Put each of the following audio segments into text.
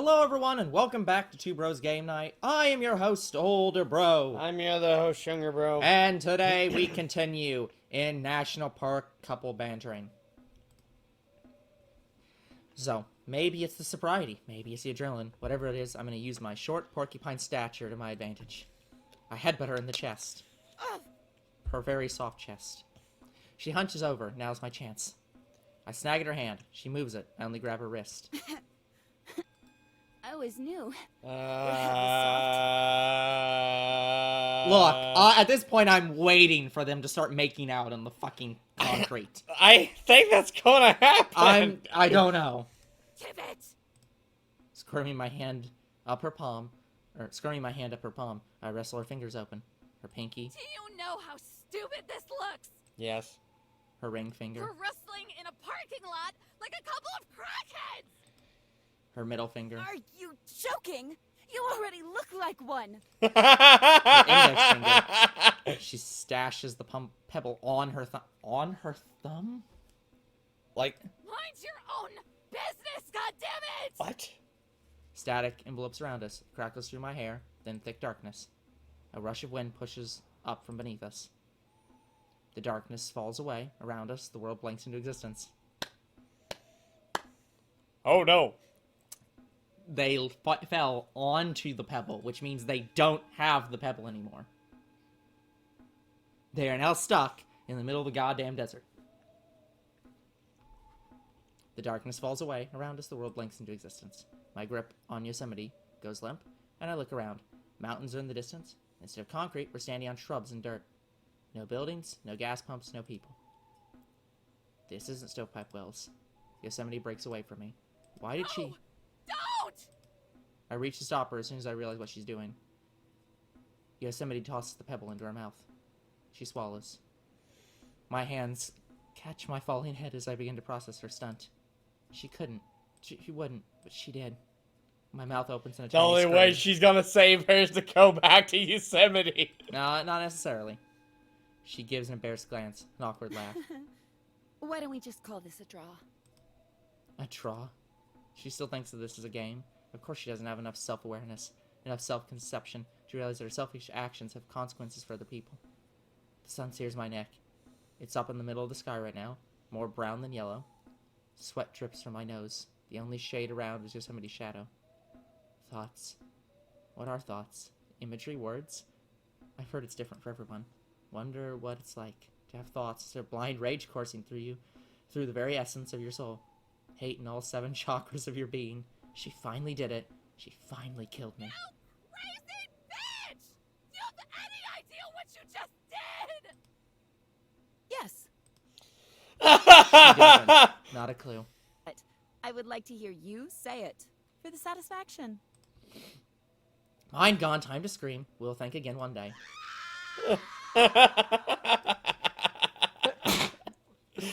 Hello everyone and welcome back to Two Bros Game Night. I am your host, Older Bro. I'm your other host, Younger Bro. And today we continue in National Park Couple Bantering. So, maybe it's the sobriety, maybe it's the adrenaline. Whatever it is, I'm going to use my short porcupine stature to my advantage. I headbutt her in the chest. Her very soft chest. She hunches over. Now's my chance. I snag at her hand. She moves it. I only grab her wrist. I always knew. Look, at this point, I'm waiting for them to start making out on the fucking concrete. I think that's gonna happen. I don't know. Tibbet! Squirming my hand up her palm, I wrestle her fingers open. Her pinky. Do you know how stupid this looks? Yes. Her ring finger. We're wrestling in a parking lot like a couple of crackheads! Her middle finger. Are you joking? You already look like one! Her index finger. She stashes the pebble on her thumb? Like... Mind your own business, goddammit! What? Static envelopes around us. It crackles through my hair, then thick darkness. A rush of wind pushes up from beneath us. The darkness falls away. Around us, the world blinks into existence. Oh no. They fell onto the pebble, which means they don't have the pebble anymore. They are now stuck in the middle of the goddamn desert. The darkness falls away. Around us, the world blinks into existence. My grip on Yosemite goes limp, and I look around. Mountains are in the distance. Instead of concrete, we're standing on shrubs and dirt. No buildings, no gas pumps, no people. This isn't stovepipe wells. Yosemite breaks away from me. Why did she... Don't! I reach to stop her as soon as I realize what she's doing. Yosemite tosses the pebble into her mouth. She swallows. My hands catch my falling head as I begin to process her stunt. She couldn't. She wouldn't, but she did. My mouth opens in a The tiny only scream. way she's gonna save her is to go back to Yosemite. No, not necessarily. She gives an embarrassed glance, an awkward laugh. Why don't we just call this a draw? A draw? She still thinks that this is a game. Of course she doesn't have enough self-awareness, enough self-conception to realize that her selfish actions have consequences for other people. The sun sears my neck. It's up in the middle of the sky right now, more brown than yellow. Sweat drips from my nose. The only shade around is Yosemite's shadow. Thoughts. What are thoughts? Imagery? Words? I've heard it's different for everyone. Wonder what it's like to have thoughts as a blind rage coursing through you, through the very essence of your soul. Hate in all 7 chakras of your being. She finally did it. She finally killed me. You crazy bitch! Do you have any idea what you just did? Yes. She doesn't. Not a clue. I would like to hear you say it. For the satisfaction. Mine gone. Time to scream. We'll think again one day.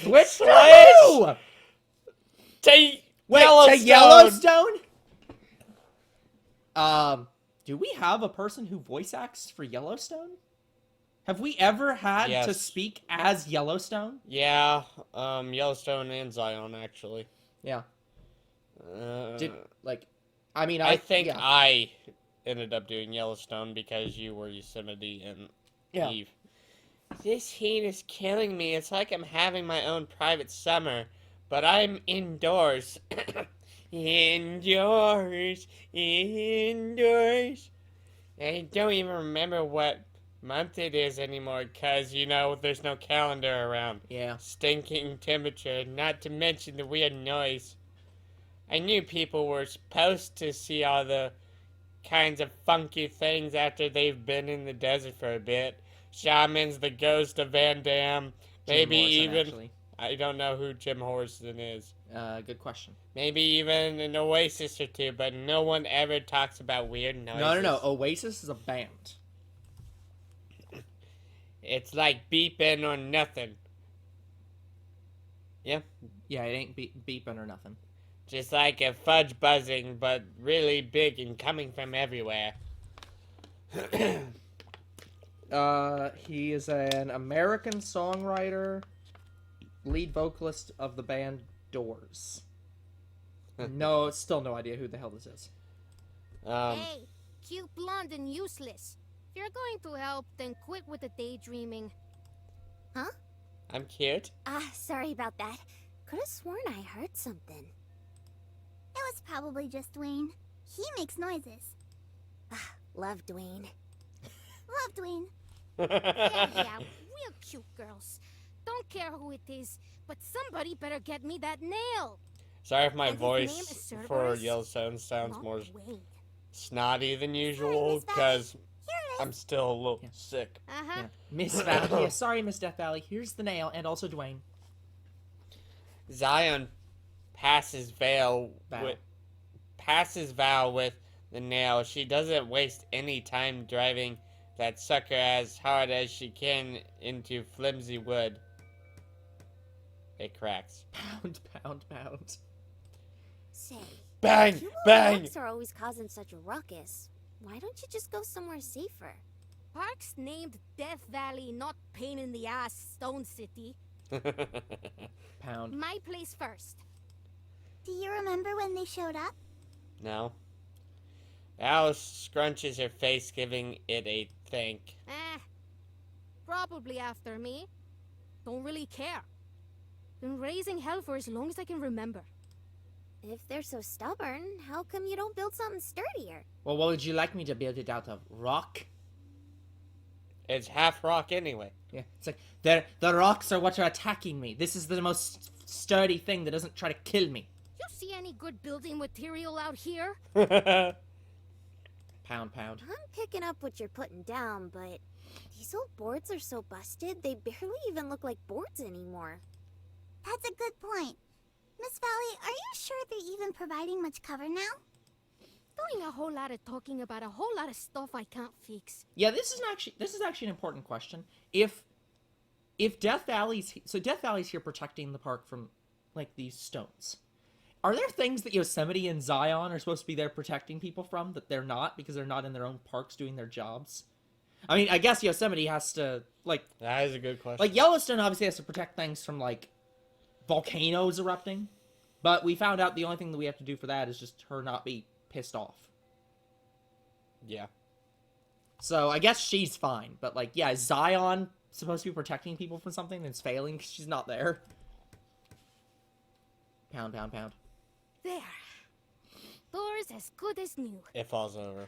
Switch to Yellowstone? Do we have a person who voice acts for Yellowstone? Have we ever had to speak as Yellowstone? Yeah, Yellowstone and Zion, actually. Yeah. I think I ended up doing Yellowstone because you were Yosemite and Eve. This heat is killing me. It's like I'm having my own private summer, but I'm indoors. Indoors. I don't even remember what month it is anymore because, there's no calendar around. Yeah. Stinking temperature, not to mention the weird noise. I knew people were supposed to see all the kinds of funky things after they've been in the desert for a bit. Shamans, the ghost of Van Damme, maybe even... Actually. I don't know who Jim Morrison is. Good question. Maybe even an Oasis or two, but no one ever talks about weird noises. No. Oasis is a band. It's like beeping or nothing. Yeah? Yeah, it ain't beeping or nothing. Just like a fudge buzzing, but really big and coming from everywhere. He is an American songwriter, lead vocalist of the band Doors. No, still no idea who the hell this is. Hey, cute, blonde, and useless. If you're going to help, then quit with the daydreaming. Huh? I'm cute. Sorry about that. Could have sworn I heard something. It was probably just Dwayne. He makes noises. Love Dwayne. Love Dwayne. Yeah, real cute girls. Don't care who it is, but somebody better get me that nail. Sorry if my And his name voice is for Cerberus, Yellowstone sounds not more Dwayne. snotty than usual Miss Valley. because Here it is. I'm still a little sick. Uh-huh. Yeah. Miss Valley. Yeah, sorry, Miss Death Valley. Here's the nail, and also Dwayne. Zion passes Val. Val with the nail. She doesn't waste any time driving that sucker as hard as she can into flimsy wood. It cracks. Pound, pound, pound. Say, Bang! you Bang! parks are always causing such a ruckus. Why don't you just go somewhere safer? Parks named Death Valley, not pain in the ass Stone City. Pound. My place first. Do you remember when they showed up? No. Alice scrunches her face, giving it a think. Probably after me. Don't really care. Been raising hell for as long as I can remember. If they're so stubborn, how come you don't build something sturdier? Well, what would you like me to build it out of? Rock? It's half rock anyway. Yeah, it's like, the rocks are what are attacking me. This is the most sturdy thing that doesn't try to kill me. You see any good building material out here? Pound, pound. I'm picking up what you're putting down, but these old boards are so busted, they barely even look like boards anymore. That's a good point. Miss Valley, are you sure they're even providing much cover now? Doing a whole lot of talking about a whole lot of stuff I can't fix. Yeah, this is actually an important question. If Death Valley's here protecting the park from like these stones, are there things that Yosemite and Zion are supposed to be there protecting people from that they're not because they're not in their own parks doing their jobs? I mean, I guess Yosemite has to like That is a good question. like Yellowstone obviously has to protect things from like volcanoes erupting, but we found out the only thing that we have to do for that is just her not be pissed off. Yeah. So I guess she's fine, but like, yeah, is Zion supposed to be protecting people from something that's failing because she's not there? Pound, pound, pound. There. Door's as good as new. It falls over.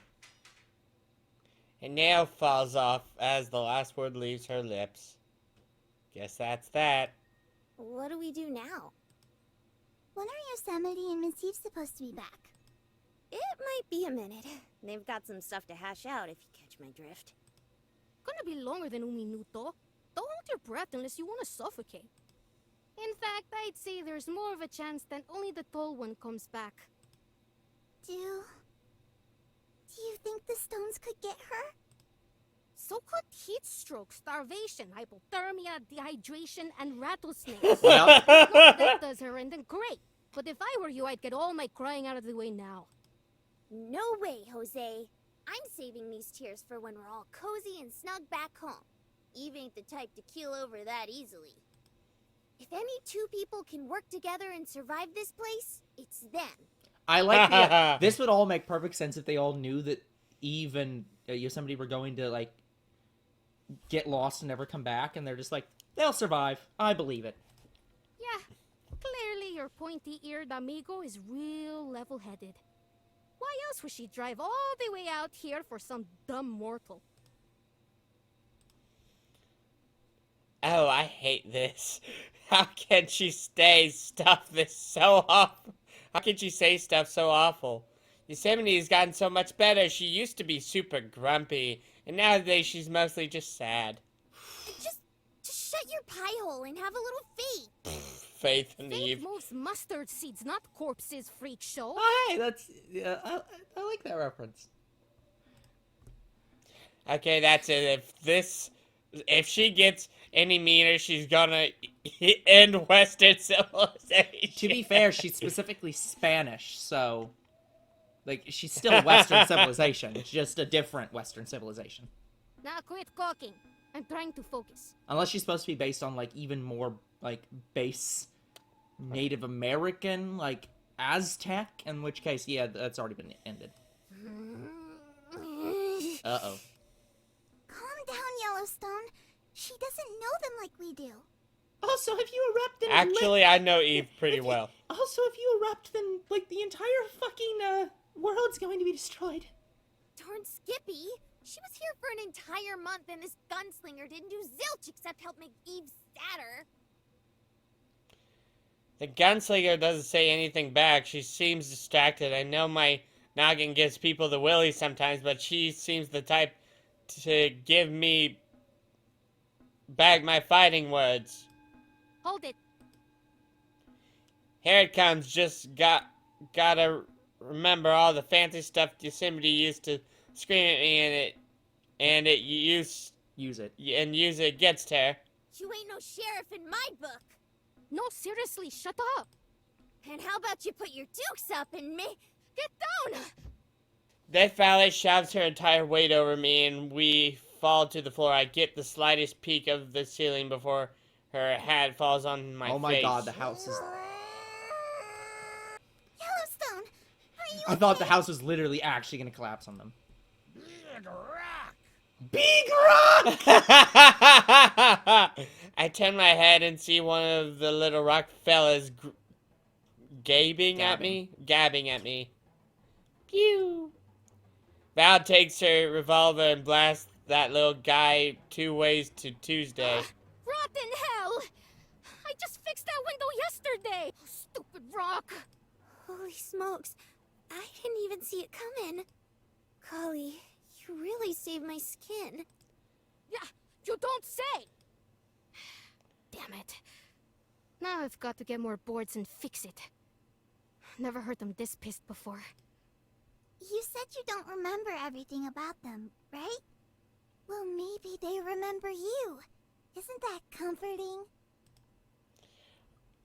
A nail falls off as the last word leaves her lips. Guess that's that. What do we do now? When are Yosemite and Miss Eve supposed to be back? It might be a minute. They've got some stuff to hash out if you catch my drift. Gonna be longer than un minuto. Don't hold your breath unless you want to suffocate. In fact, I'd say there's more of a chance that only the tall one comes back. Do you think the stones could get her? So-called heat stroke, starvation, hypothermia, dehydration, and rattlesnakes. Yep. If that does her in, then great. But if I were you, I'd get all my crying out of the way now. No way, Jose. I'm saving these tears for when we're all cozy and snug back home. Eve ain't the type to keel over that easily. If any two people can work together and survive this place, it's them. I like the, this would all make perfect sense if they all knew that Eve and Yosemite were going to like get lost and never come back, and they're just like, they'll survive. I believe it. Yeah, clearly your pointy-eared amigo is real level-headed. Why else would she drive all the way out here for some dumb mortal? Oh, I hate this. How can she say stuff this so awful? How can she say stuff so awful? Yosemite's gotten so much better. She used to be super grumpy, and nowadays she's mostly just sad. Just shut your pie hole and have a little faith. Faith in Faith Eve. moves mustard seeds, not corpses, freak show. Oh, hey, that's I like that reference. Okay, that's it. If she gets any meaner, she's gonna end Western civilization. To be fair, she's specifically Spanish, so like she's still Western civilization. It's just a different Western civilization. Now quit talking. I'm trying to focus. Unless she's supposed to be based on like even more like base Native American, like Aztec, in which case, yeah, that's already been ended. Uh-oh. Calm down, Yellowstone. She doesn't know them like we do. Also, if you erupt, then Actually, I know Eve pretty well. Also, if you erupt, then like the entire fucking world's going to be destroyed. Darn Skippy! She was here for an entire month and this gunslinger didn't do zilch except help make Eve sadder. The gunslinger doesn't say anything back. She seems distracted. I know my noggin gives people the willies sometimes, but she seems the type to give me back my fighting words. Hold it. Here it comes. Just gotta remember all the fancy stuff Yosemite used to scream at me, and it use it gets to her. You ain't no sheriff in my book. No, seriously, shut up. And how about you put your dukes up and Get down! Death Valley shoves her entire weight over me, and we fall to the floor. I get the slightest peek of the ceiling before her hat falls on my face. Oh my god, the house is... Yellowstone, are you I thought the house was literally actually gonna collapse on them. Big rock! Big rock! I turn my head and see one of the little rock fellas gabbing at me. Pew! Val takes her revolver and blasts that little guy 2 ways to Tuesday. Rotten hell! I just fixed that window yesterday! Stupid rock! Holy smokes, I didn't even see it coming. Golly, you really saved my skin. Yeah, you don't say! Damn it. Now I've got to get more boards and fix it. Never heard them this pissed before. You said you don't remember everything about them, right? Well, maybe they remember you. Isn't that comforting?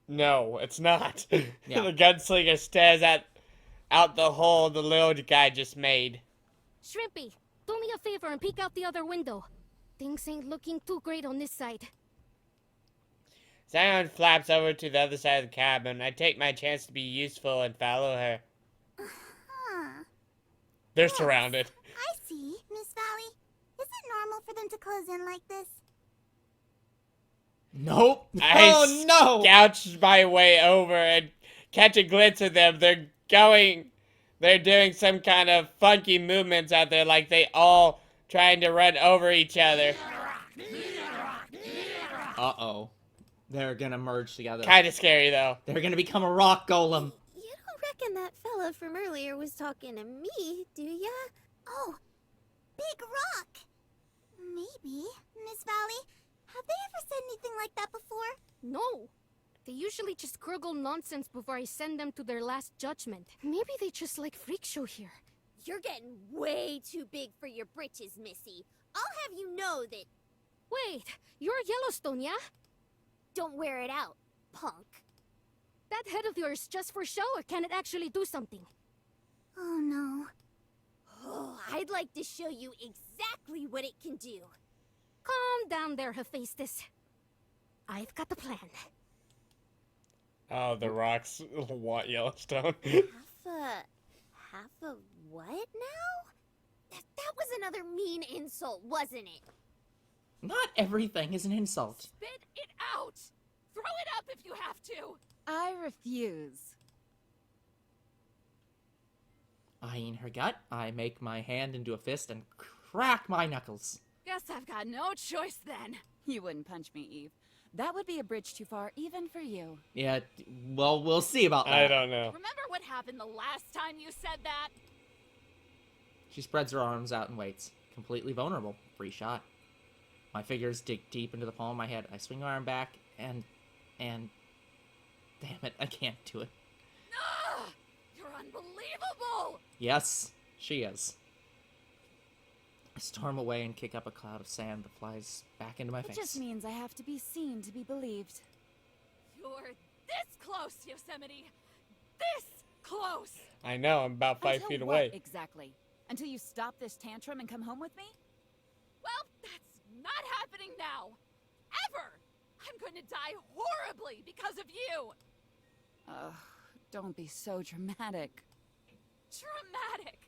No, it's not. Yeah. The gunslinger stares out the hole the little guy just made. Shrimpy, do me a favor and peek out the other window. Things ain't looking too great on this side. Zion flaps over to the other side of the cabin. I take my chance to be useful and follow her. Huh. They're surrounded. I see, Miss Valley. Is it normal for them to close in like this? Nope. I Oh no! Gouge my way over and catch a glimpse of them. They're doing some kind of funky movements out there, like they all trying to run over each other. Uh-oh. They're gonna merge together. Kind of scary, though. They're gonna become a rock golem. You don't reckon that fella from earlier was talking to me, do ya? Oh, Big Rock. Maybe, Miss Valley. Have they ever said anything like that before? No. They usually just gurgle nonsense before I send them to their last judgment. Maybe they just like freak show here. You're getting way too big for your britches, Missy. I'll have you know that... Wait, you're Yellowstone, yeah? Don't wear it out, punk. That head of yours just for show, or can it actually do something? Oh no. Oh, I'd like to show you exactly what it can do. Calm down there, Hephaestus. I've got a plan. Oh, the rocks want Yellowstone. Half a what now? That was another mean insult, wasn't it? Not everything is an insult. Spit it out! Throw it up if you have to! I refuse. Eyeing her gut, I make my hand into a fist and crack my knuckles. Guess I've got no choice then. You wouldn't punch me, Eve. That would be a bridge too far, even for you. Yeah, well, we'll see about that. I don't know. Remember what happened the last time you said that? She spreads her arms out and waits. Completely vulnerable. Free shot. My fingers dig deep into the palm of my head. I swing my arm back and... Damn it, I can't do it. Ah! You're unbelievable! Yes, she is. I storm away and kick up a cloud of sand that flies back into my It face. just means I have to be seen to be believed. You're this close, Yosemite! This close! I know, I'm about 5 Until feet what, away. exactly? Until you stop this tantrum and come home with me? Well, that's not happening now! Ever! I'm going to die horribly because of you! Don't be so dramatic. Dramatic?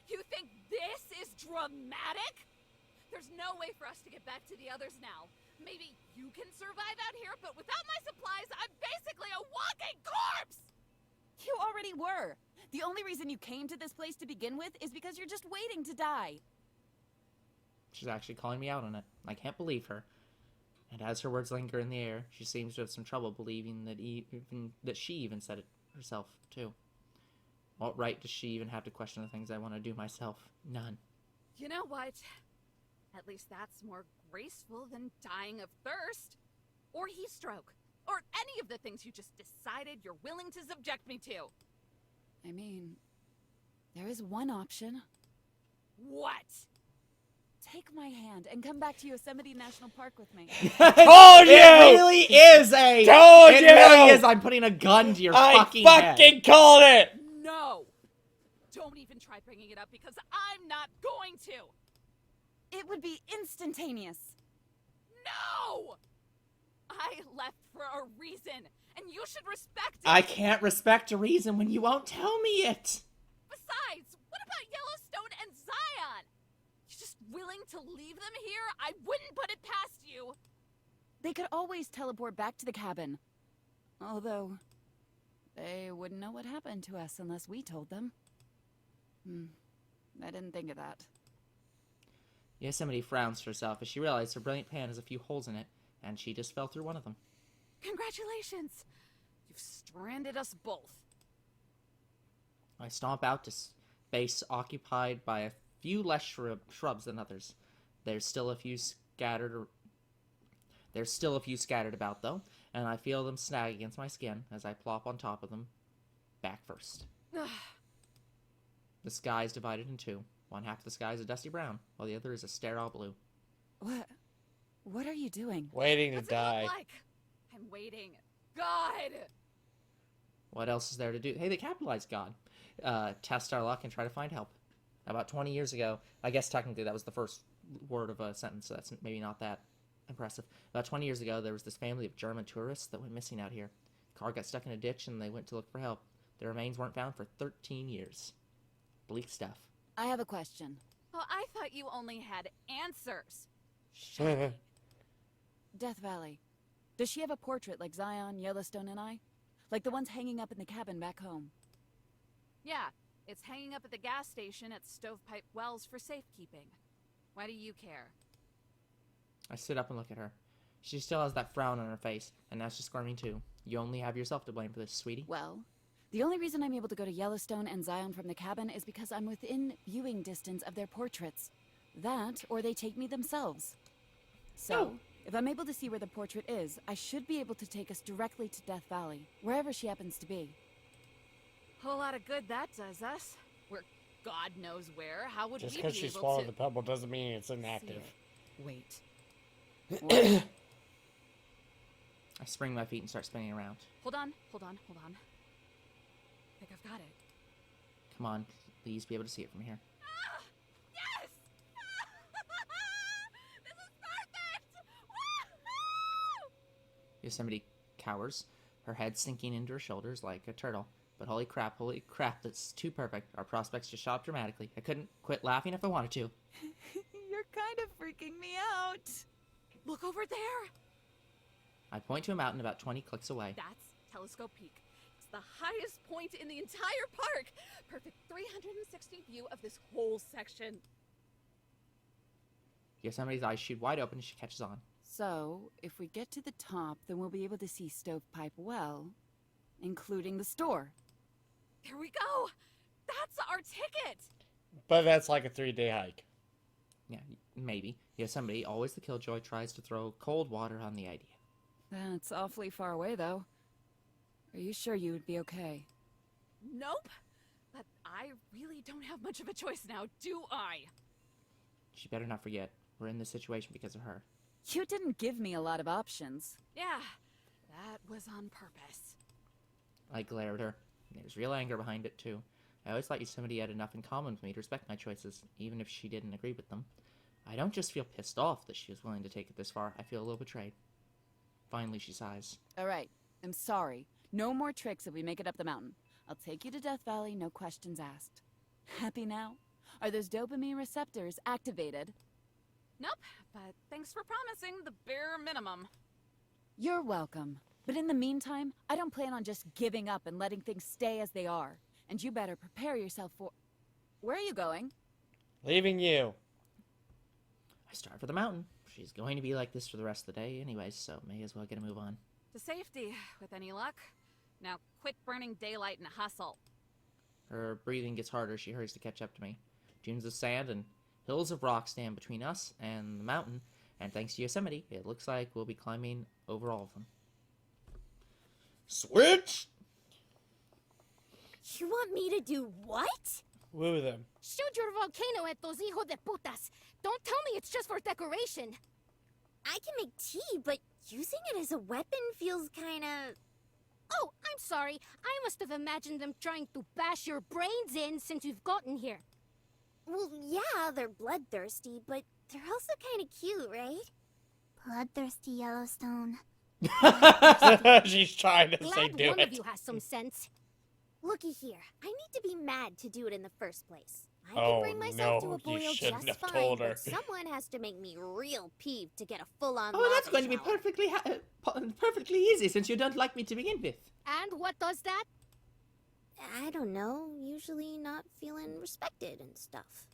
You think this is dramatic? There's no way for us to get back to the others now. Maybe you can survive out here, but without my supplies, I'm basically a walking corpse! You already were. The only reason you came to this place to begin with is because you're just waiting to die. She's actually calling me out on it. I can't believe her. And as her words linger in the air, she seems to have some trouble believing that she even said it herself, too. What right does she even have to question the things I want to do myself? None. You know what? At least that's more graceful than dying of thirst. Or heat stroke. Or any of the things you just decided you're willing to subject me to. I mean, there is one option. What? Take my hand and come back to Yosemite National Park with me. Told you! It really is a... Told it you! really is. I'm putting a gun to your fucking head. fucking called it! No! Don't even try bringing it up because I'm not going to! It would be instantaneous. No! I left for a reason, and you should respect it! I can't respect a reason when you won't tell me it. Besides, what about Yellowstone and Zion? You're just willing to leave them here? I wouldn't put it past you! They could always teleport back to the cabin. Although, they wouldn't know what happened to us unless we told them. I didn't think of that. Yosemite frowns to herself as she realizes her brilliant plan has a few holes in it, and she just fell through one of them. Congratulations! You've stranded us both. I stomp out to space occupied by a few less shrubs than others. There's still a few scattered about, though, and I feel them snag against my skin as I plop on top of them, back first. The sky is divided in two. One half of the sky is a dusty brown, while the other is a sterile blue. What are you doing? Waiting to What's die. it look like? I'm waiting. God! What else is there to do? Hey, they capitalized God. Test our luck and try to find help. About 20 years ago, I guess technically that was the first word of a sentence, so that's maybe not that impressive. About 20 years ago, there was this family of German tourists that went missing out here. The car got stuck in a ditch and they went to look for help. Their remains weren't found for 13 years. Bleak stuff. I have a question. Well, I thought you only had answers. Death Valley. Does she have a portrait like Zion, Yellowstone, and I? Like the ones hanging up in the cabin back home? Yeah, it's hanging up at the gas station at Stovepipe Wells for safekeeping. Why do you care? I sit up and look at her. She still has that frown on her face, and now she's squirming too. You only have yourself to blame for this, sweetie. Well, the only reason I'm able to go to Yellowstone and Zion from the cabin is because I'm within viewing distance of their portraits. That, or they take me themselves. So, if I'm able to see where the portrait is, I should be able to take us directly to Death Valley, wherever she happens to be. Whole lot of good that does us. We're God knows where. How would Just we because be she able swallowed to... the pebble doesn't mean it's inactive. Wait. I spring my feet and start spinning around. Hold on. I think I've got it. Come on, please be able to see it from here. Yes! This is perfect! Woo-hoo! Yosemite cowers, her head sinking into her shoulders like a turtle. But holy crap, that's too perfect. Our prospects just shot up dramatically. I couldn't quit laughing if I wanted to. You're kind of freaking me out. Look over there! I point to a mountain about 20 clicks away. That's Telescope Peak. It's the highest point in the entire park. Perfect 360 view of this whole section. Yosemite's eyes shoot wide open as she catches on. So, if we get to the top, then we'll be able to see Stovepipe Well, including the store. There we go! That's our ticket! But that's like a 3-day hike. Yeah, maybe. Yosemite, always the killjoy, tries to throw cold water on the idea. That's awfully far away, though. Are you sure you would be okay? Nope. But I really don't have much of a choice now, do I? She better not forget. We're in this situation because of her. You didn't give me a lot of options. Yeah, that was on purpose. I glare at her. There's real anger behind it, too. I always thought Yosemite had enough in common with me to respect my choices, even if she didn't agree with them. I don't just feel pissed off that she was willing to take it this far. I feel a little betrayed. Finally, she sighs. All right, I'm sorry. No more tricks if we make it up the mountain. I'll take you to Death Valley, no questions asked. Happy now? Are those dopamine receptors activated? Nope, but thanks for promising the bare minimum. You're welcome. But in the meantime, I don't plan on just giving up and letting things stay as they are. And you better prepare yourself for... Where are you going? Leaving you. I start for the mountain. She's going to be like this for the rest of the day anyways, so may as well get a move on. To safety, with any luck. Now quit burning daylight and hustle. Her breathing gets harder. She hurries to catch up to me. Dunes of sand and hills of rock stand between us and the mountain, and thanks to Yosemite, it looks like we'll be climbing over all of them. Switch! You want me to do what? Woo them. Shoot your volcano at those hijo de putas. Don't tell me it's just for decoration. I can make tea, but using it as a weapon feels kinda... Oh, I'm sorry. I must have imagined them trying to bash your brains in since you've gotten here. Well, yeah, they're bloodthirsty, but they're also kinda cute, right? Bloodthirsty Yellowstone. She's trying to say Glad do one it. of you has some sense. Looky here, I need to be mad to do it in the first place. I Oh, can bring myself no, to a boil you shouldn't just have fine, told her. but someone has to make me real peeved to get a full-on Oh, that's lava going to be shower. perfectly easy since you don't like me to begin with. And what does that? I don't know, usually not feeling respected and stuff.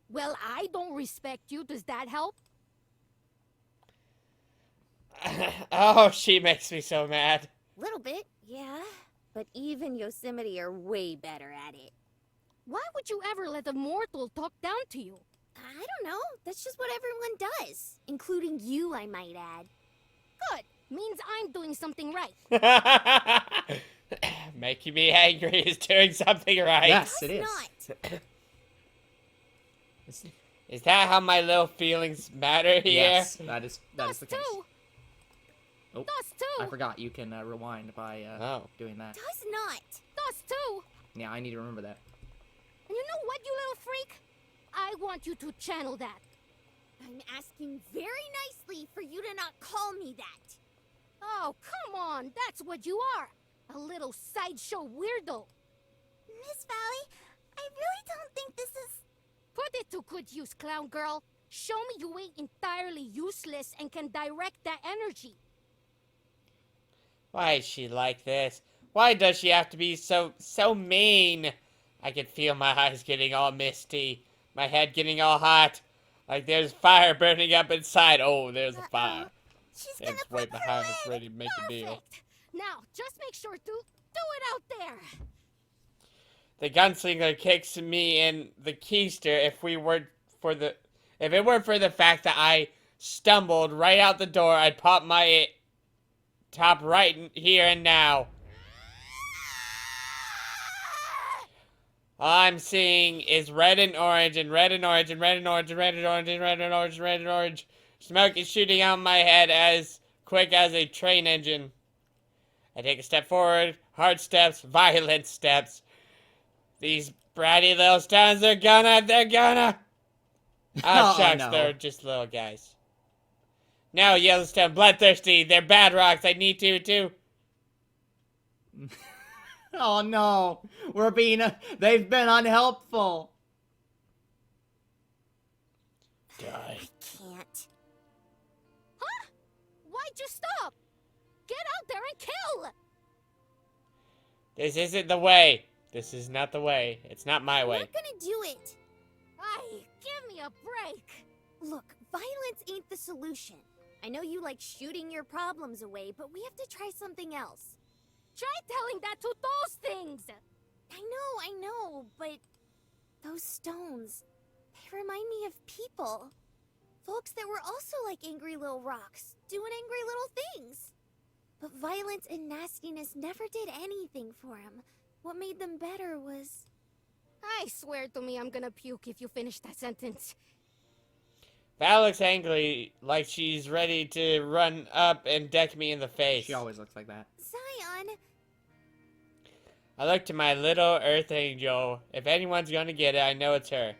Well, I don't respect you. Does that help? Oh, she makes me so mad. Little bit, yeah. But Eve and Yosemite are way better at it. Why would you ever let a mortal talk down to you? I don't know, that's just what everyone does. Including you, I might add. Good. Means I'm doing something right. Making me angry is doing something right. Yes, it It's is. not. Is that how my little feelings matter here? Yes, that is Us the case. too. Oh, Us too. I forgot you can rewind by doing that. Does not. Us too. Yeah, I need to remember that. And you know what, you little freak? I want you to channel that. I'm asking very nicely for you to not call me that. Oh, come on. That's what you are. A little sideshow weirdo. Miss Valley, I really don't think this is... Put it to good use, clown girl. Show me you ain't entirely useless and can direct that energy. Why is she like this? Why does she have to be so mean? I can feel my eyes getting all misty. My head getting all hot. Like there's fire burning up inside. Oh, there's a fire. She's gonna It's right flip her behind us, lid. ready to make a deal. Perfect. Now, just make sure to do it out there. The gunslinger kicks me in the keister if it weren't for the fact that I stumbled right out the door. I'd pop my top right here and now. All I'm seeing is red and orange and red and orange and red and orange and red and orange and red and orange and red and orange. Smoke is shooting out my head as quick as a train engine. I take a step forward, hard steps, violent steps. These bratty little stones, they're gonna. Oh, shucks, no. they're just little guys. No, Yellowstone, bloodthirsty, they're bad rocks, I need to, too. Oh no, they've been unhelpful. Die. I can't. Huh? Why'd you stop? Get out there and kill! This isn't the way. This is not the way. It's not my I'm way. not gonna do it. Aye, give me a break. Look, violence ain't the solution. I know you like shooting your problems away, but we have to try something else. Try telling that to those things. I know, but those stones, they remind me of people. Folks that were also like angry little rocks, doing angry little things. But violence and nastiness never did anything for them. What made them better was... I swear to me I'm gonna puke if you finish that sentence. Val looks angry, like she's ready to run up and deck me in the face. She always looks like that. Zion! I look to my little earth angel. If anyone's gonna get it, I know it's her.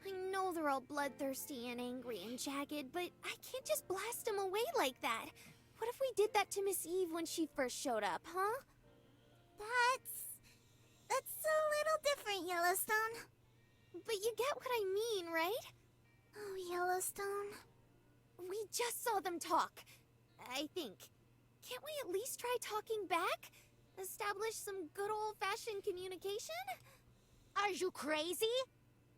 I know they're all bloodthirsty and angry and jagged, but I can't just blast them away like that. What if we did that to Miss Eve when she first showed up, huh? That's a little different, Yellowstone. But you get what I mean, right? Oh, Yellowstone. We just saw them talk, I think. Can't we at least try talking back? Establish some good old-fashioned communication? Are you crazy?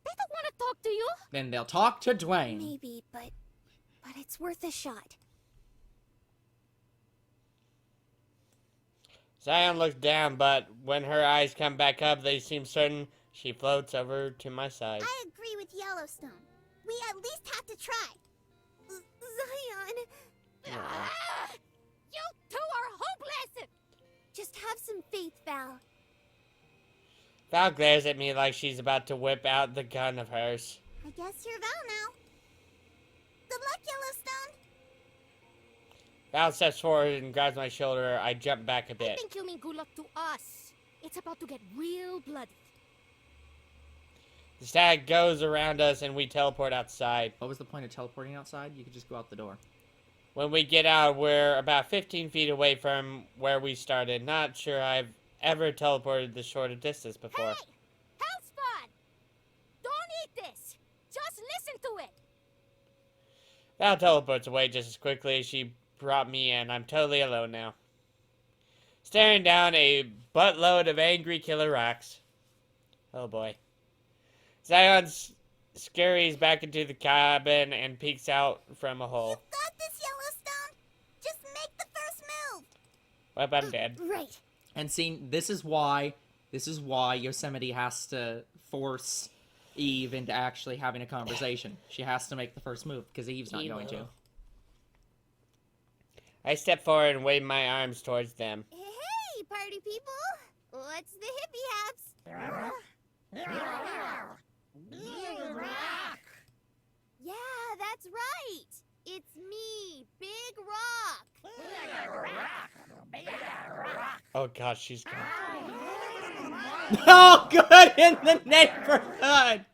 They don't want to talk to you. Then they'll talk to Dwayne. Maybe, but it's worth a shot. Zion looks down, but when her eyes come back up, they seem certain. She floats over to my side. I agree with Yellowstone. We at least have to try. Zion! Ah, you two are hopeless. Just have some faith, Val. Val glares at me like she's about to whip out the gun of hers. I guess you're Val now. Good luck, Yellowstone. Val steps forward and grabs my shoulder. I jump back a I bit. think you mean good luck to us. It's about to get real bloody. The stag goes around us and we teleport outside. What was the point of teleporting outside? You could just go out the door. When we get out, we're about 15 feet away from where we started. Not sure I've ever teleported this short a distance before. Hey! Health spot! Don't eat this! Just listen to it! Val teleports away just as quickly as she brought me in. I'm totally alone now. Staring down a buttload of angry killer rocks. Oh boy. Zion scurries back into the cabin and peeks out from a hole. Got this, Yellowstone. Just make the first move. Well, I'm dead. Right. And see, this is why Yosemite has to force Eve into actually having a conversation. She has to make the first move, because Eve's not going to. I step forward and wave my arms towards them. Hey, party people! What's the hippie haps? Yeah, that's right! It's me, Big Rock! Oh gosh, she's gone. Oh, good in the neighborhood!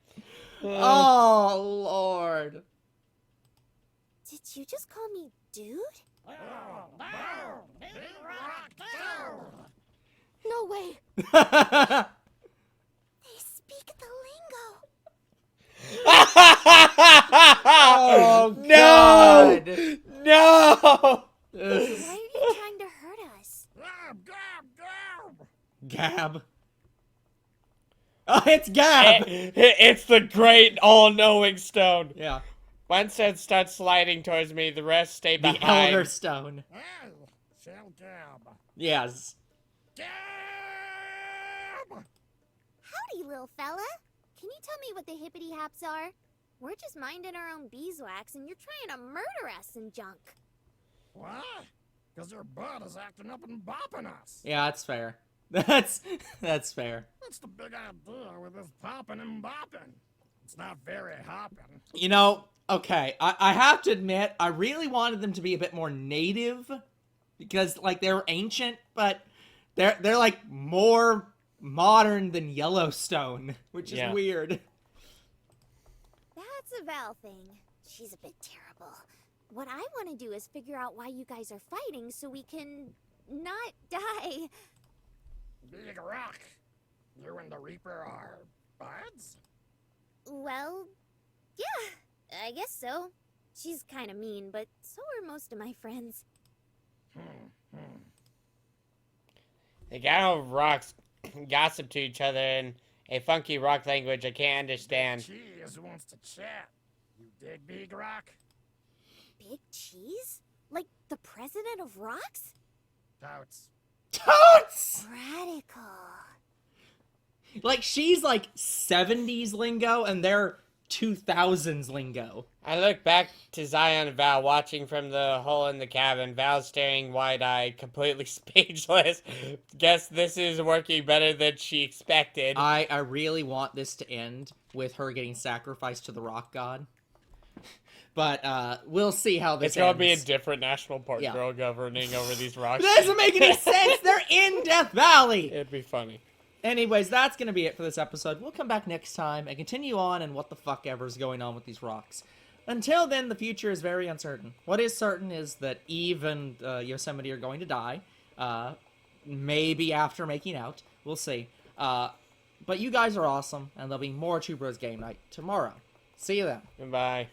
Oh, Lord. Did you just call me dude? No way! They speak the lingo. Oh, no! God. No! Why are you trying to hurt us? Gab. Oh, it's Gab! It's the great all-knowing stone. Yeah. One set starts sliding towards me, the rest stay The behind. Elder Stone. Yes. Howdy, little fella. Can you tell me what the hippity haps are? We're just minding our own beeswax and you're trying to murder us and junk. What? Because your butt is acting up and bopping us. Yeah, that's fair. That's fair. What's the big idea with this popping and bopping? It's not very hopping. You know, okay, I have to admit, I really wanted them to be a bit more native, because, like, they're ancient, but they're like, more modern than Yellowstone, which is weird. That's a Val thing. She's a bit terrible. What I want to do is figure out why you guys are fighting so we can not die. Big Rock, you and the Reaper are buds? Well, yeah, I guess so. She's kind of mean, but so are most of my friends. The guy of rocks gossip to each other in a funky rock language I can't understand. Cheese wants to chat. You dig Big Rock? Big Cheese? Like the president of rocks? Totes. Totes! Radical. Like, she's like 70s lingo, and they're 2000s lingo. I look back to Zion and Val watching from the hole in the cabin. Val staring wide-eyed, completely speechless. Guess this is working better than she expected. I really want this to end with her getting sacrificed to the rock god. But we'll see how this It's gonna ends. be a different national park Yeah. girl governing over these rocks. That doesn't make any sense! They're in Death Valley! It'd be funny. Anyways, that's going to be it for this episode. We'll come back next time and continue on and what the fuck ever's going on with these rocks. Until then, the future is very uncertain. What is certain is that Eve and Yosemite are going to die. Maybe after making out. We'll see. But you guys are awesome, and there'll be more Two Bros Game Night tomorrow. See you then. Goodbye.